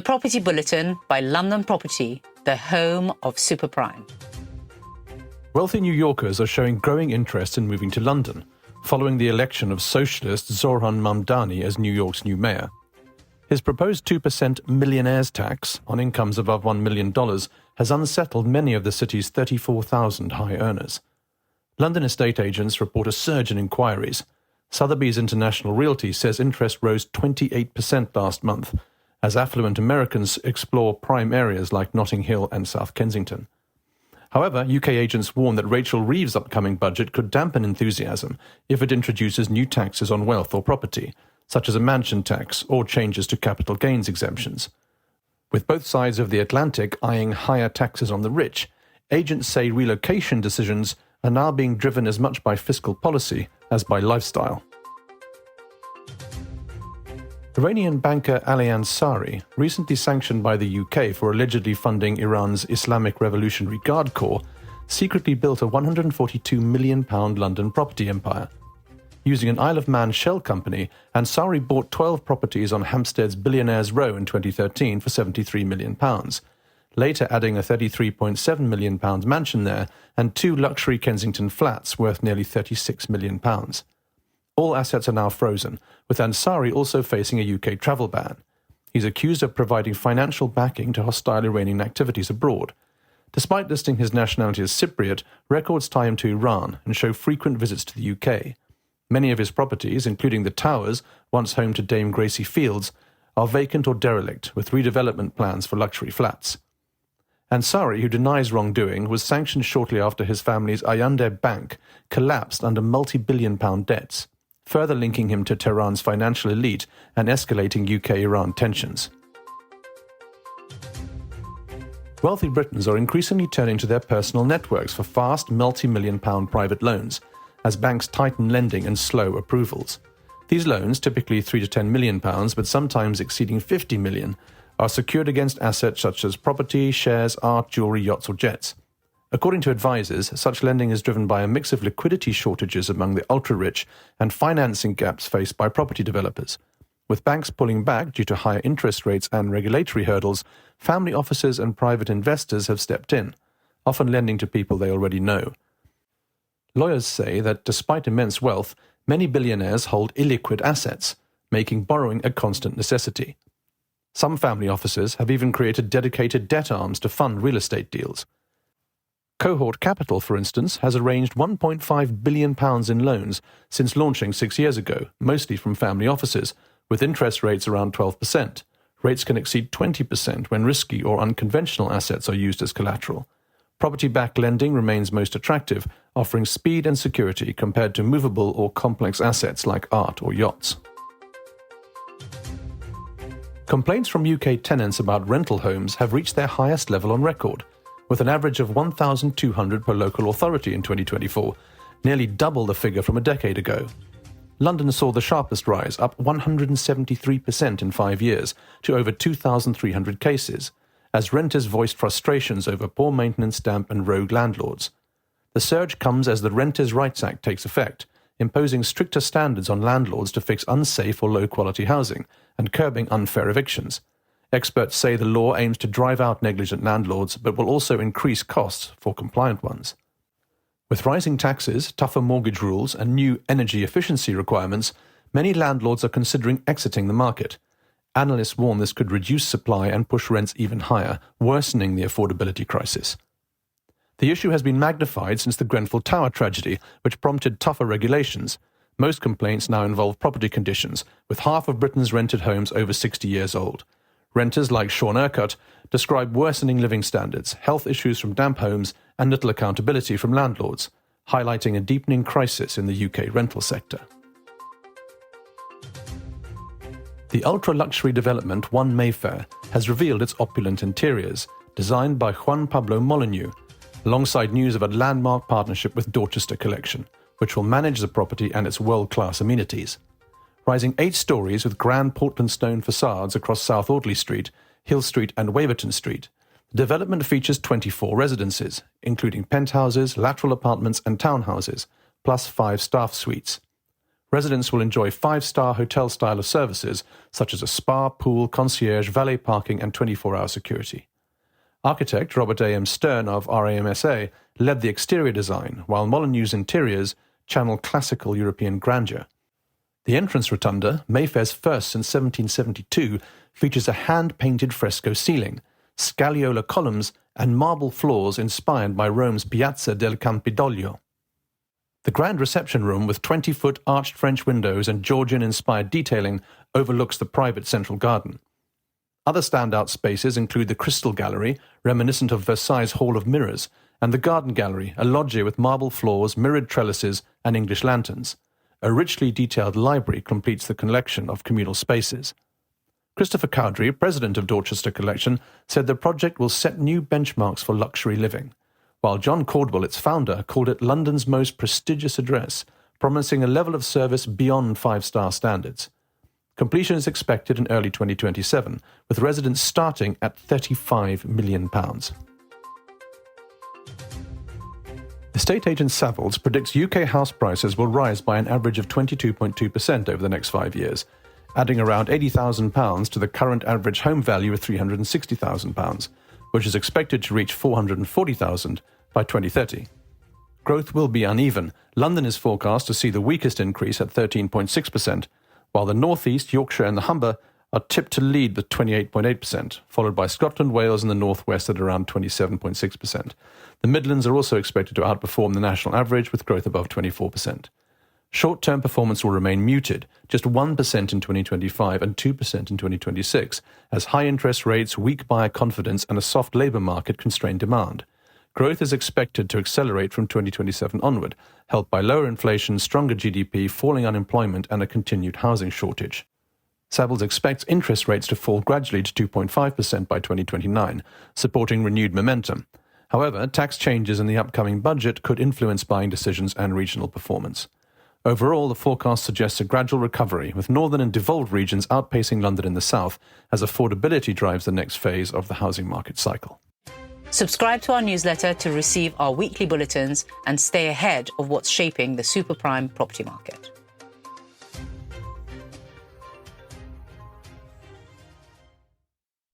The Property Bulletin by London Property, the home of superprime. Wealthy New Yorkers are showing growing interest in moving to London, following the election of socialist Zohran Mamdani as New York's new mayor. His proposed 2% Millionaires tax on incomes above $1 million has unsettled many of the city's 34,000 high earners. London estate agents report a surge in inquiries. Sotheby's International Realty says interest rose 28% last month, as affluent Americans explore prime areas like Notting Hill and South Kensington. However, UK agents warn that Rachel Reeves' upcoming budget could dampen enthusiasm if it introduces new taxes on wealth or property, such as a mansion tax or changes to capital gains exemptions. With both sides of the Atlantic eyeing higher taxes on the rich, agents say relocation decisions are now being driven as much by fiscal policy as by lifestyle. Iranian banker Ali Ansari, recently sanctioned by the UK for allegedly funding Iran's Islamic Revolutionary Guard Corps, secretly built a £142 million London property empire. Using an Isle of Man shell company, Ansari bought 12 properties on Hampstead's Billionaires Row in 2013 for £73 million, later adding a £33.7 million mansion there and 2 luxury Kensington flats worth nearly £36 million. All assets are now frozen, with Ansari also facing a UK travel ban. He's accused of providing financial backing to hostile Iranian activities abroad. Despite listing his nationality as Cypriot, records tie him to Iran and show frequent visits to the UK. Many of his properties, including the Towers, once home to Dame Gracie Fields, are vacant or derelict, with redevelopment plans for luxury flats. Ansari, who denies wrongdoing, was sanctioned shortly after his family's Ayande Bank collapsed under multi-billion-pound debts, further linking him to Tehran's financial elite and escalating UK-Iran tensions. Wealthy Britons are increasingly turning to their personal networks for fast, multi-million-pound private loans, as banks tighten lending and slow approvals. These loans, typically £3 to £10 million, but sometimes exceeding £50 million, are secured against assets such as property, shares, art, jewellery, yachts or jets. According to advisors, such lending is driven by a mix of liquidity shortages among the ultra-rich and financing gaps faced by property developers. With banks pulling back due to higher interest rates and regulatory hurdles, family offices and private investors have stepped in, often lending to people they already know. Lawyers say that despite immense wealth, many billionaires hold illiquid assets, making borrowing a constant necessity. Some family offices have even created dedicated debt arms to fund real estate deals. Cohort Capital, for instance, has arranged £1.5 billion in loans since launching 6 years ago, mostly from family offices, with interest rates around 12%. Rates can exceed 20% when risky or unconventional assets are used as collateral. Property-backed lending remains most attractive, offering speed and security compared to movable or complex assets like art or yachts. Complaints from UK tenants about rental homes have reached their highest level on record, with an average of 1,200 per local authority in 2024, nearly double the figure from a decade ago. London saw the sharpest rise, up 173% in 5 years, to over 2,300 cases, as renters voiced frustrations over poor maintenance, damp and rogue landlords. The surge comes as the Renters' Rights Act takes effect, imposing stricter standards on landlords to fix unsafe or low-quality housing and curbing unfair evictions. Experts say the law aims to drive out negligent landlords but will also increase costs for compliant ones. With rising taxes, tougher mortgage rules and new energy efficiency requirements, many landlords are considering exiting the market. Analysts warn this could reduce supply and push rents even higher, worsening the affordability crisis. The issue has been magnified since the Grenfell Tower tragedy, which prompted tougher regulations. Most complaints now involve property conditions, with half of Britain's rented homes over 60 years old. Renters like Sean Urquhart describe worsening living standards, health issues from damp homes, and little accountability from landlords, highlighting a deepening crisis in the UK rental sector. The ultra-luxury development One Mayfair has revealed its opulent interiors, designed by Juan Pablo Molyneux, alongside news of a landmark partnership with Dorchester Collection, which will manage the property and its world-class amenities. Rising 8 stories with grand Portland stone facades across South Audley Street, Hill Street and Waverton Street, the development features 24 residences, including penthouses, lateral apartments and townhouses, plus 5 staff suites. Residents will enjoy 5-star hotel style of services such as a spa, pool, concierge, valet parking and 24-hour security. Architect Robert A.M. Stern of RAMSA led the exterior design, while Molyneux's interiors channel classical European grandeur. The entrance rotunda, Mayfair's first since 1772, features a hand-painted fresco ceiling, scagliola columns and marble floors inspired by Rome's Piazza del Campidoglio. The grand reception room with 20-foot arched French windows and Georgian-inspired detailing overlooks the private central garden. Other standout spaces include the Crystal Gallery, reminiscent of Versailles' Hall of Mirrors, and the Garden Gallery, a loggia with marble floors, mirrored trellises, and English lanterns. A richly detailed library completes the collection of communal spaces. Christopher Cowdery, president of Dorchester Collection, said the project will set new benchmarks for luxury living, while John Caldwell, its founder, called it London's most prestigious address, promising a level of service beyond 5-star standards. Completion is expected in early 2027, with residents starting at £35 million. Estate agent Savills predicts UK house prices will rise by an average of 22.2% over the next 5 years, adding around £80,000 to the current average home value of £360,000, which is expected to reach £440,000 by 2030. Growth will be uneven. London is forecast to see the weakest increase at 13.6%, while the North East, Yorkshire and the Humber are tipped to lead with 28.8%, followed by Scotland, Wales and the North West at around 27.6%. The Midlands are also expected to outperform the national average with growth above 24%. Short-term performance will remain muted, just 1% in 2025 and 2% in 2026, as high interest rates, weak buyer confidence and a soft labour market constrain demand. Growth is expected to accelerate from 2027 onward, helped by lower inflation, stronger GDP, falling unemployment and a continued housing shortage. Savills expects interest rates to fall gradually to 2.5% by 2029, supporting renewed momentum. However, tax changes in the upcoming budget could influence buying decisions and regional performance. Overall, the forecast suggests a gradual recovery, with northern and devolved regions outpacing London in the south, as affordability drives the next phase of the housing market cycle. Subscribe to our newsletter to receive our weekly bulletins and stay ahead of what's shaping the super prime property market.